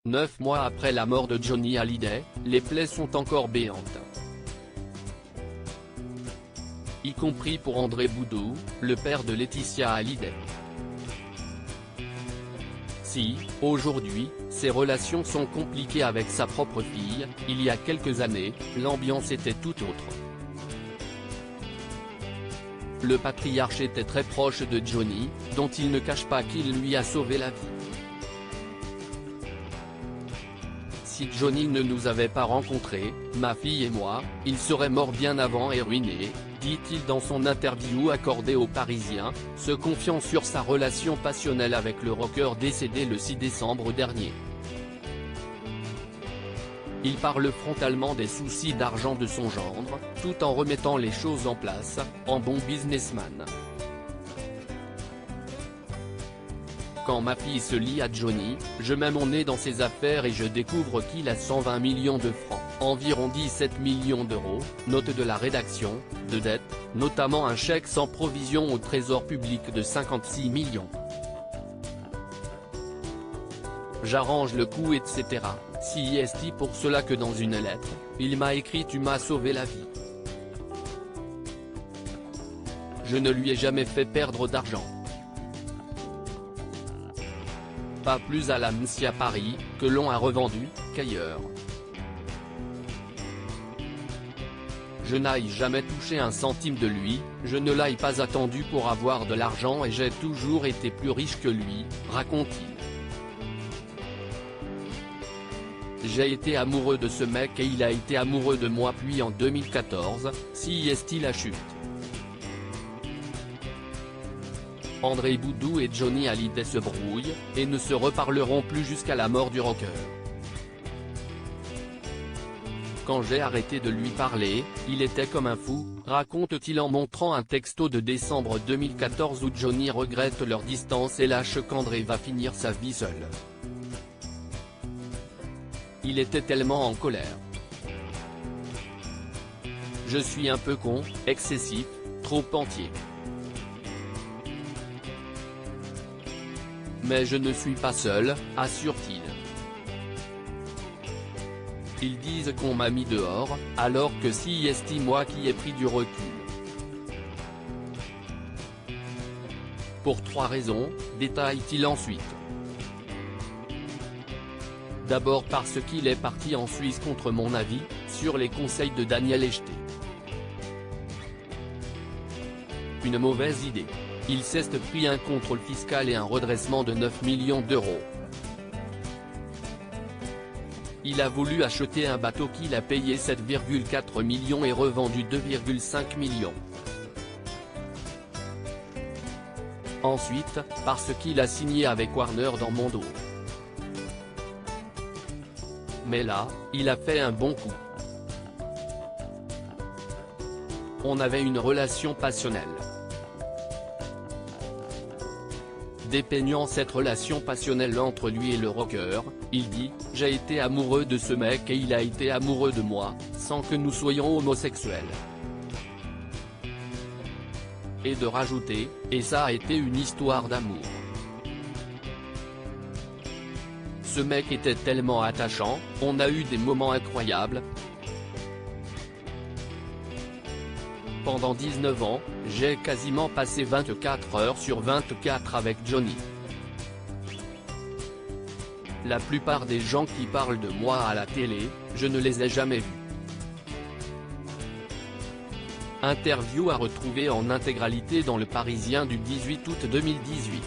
9 mois après la mort de Johnny Hallyday, les plaies sont encore béantes. Y compris pour André Boudou, le père de Laetitia Hallyday. Si, aujourd'hui, ses relations sont compliquées avec sa propre fille, il y a quelques années, l'ambiance était tout autre. Le patriarche était très proche de Johnny, dont il ne cache pas qu'il lui a sauvé la vie. Si Johnny ne nous avait pas rencontrés, ma fille et moi, il serait mort bien avant et ruiné, dit-il dans son interview accordée aux Parisiens, se confiant sur sa relation passionnelle avec le rocker décédé le 6 décembre dernier. Il parle frontalement des soucis d'argent de son gendre, tout en remettant les choses en place, en bon businessman. Quand ma fille se lie à Johnny, je mets mon nez dans ses affaires et je découvre qu'il a 120 millions de francs, environ 17 millions d'euros, note de la rédaction, de dettes, notamment un chèque sans provision au trésor public de 56 millions. J'arrange le coup etc. Si est pour cela que dans une lettre, il m'a écrit « Tu m'as sauvé la vie ». Je ne lui ai jamais fait perdre d'argent. Pas plus à la MSI à Paris, que l'on a revendu, qu'ailleurs. Je n'aille jamais touché un centime de lui, je ne l'aille pas attendu pour avoir de l'argent et j'ai toujours été plus riche que lui, raconte-t-il. J'ai été amoureux de ce mec et il a été amoureux de moi puis en 2014, si est la chute. André Boudou et Johnny Hallyday se brouillent, et ne se reparleront plus jusqu'à la mort du rocker. Quand j'ai arrêté de lui parler, il était comme un fou, raconte-t-il en montrant un texto de décembre 2014 où Johnny regrette leur distance et lâche qu'André va finir sa vie seul. Il était tellement en colère. Je suis un peu con, excessif, trop entier. Mais je ne suis pas seul, assure-t-il. Ils disent qu'on m'a mis dehors, alors que si est moi qui ai pris du recul. Pour 3 raisons, détaille-t-il ensuite. D'abord parce qu'il est parti en Suisse contre mon avis, sur les conseils de Daniel Echté. Une mauvaise idée. Il s'est pris un contrôle fiscal et un redressement de 9 millions d'euros. Il a voulu acheter un bateau qu'il a payé 7,4 millions et revendu 2,5 millions. Ensuite, parce qu'il a signé avec Warner dans mon dos. Mais là, il a fait un bon coup. On avait une relation passionnelle. Dépeignant cette relation passionnelle entre lui et le rocker, il dit « J'ai été amoureux de ce mec et il a été amoureux de moi, sans que nous soyons homosexuels. » Et de rajouter « Et ça a été une histoire d'amour. » Ce mec était tellement attachant, on a eu des moments incroyables. Pendant 19 ans, j'ai quasiment passé 24 heures sur 24 avec Johnny. La plupart des gens qui parlent de moi à la télé, je ne les ai jamais vus. Interview à retrouver en intégralité dans Le Parisien du 18 août 2018.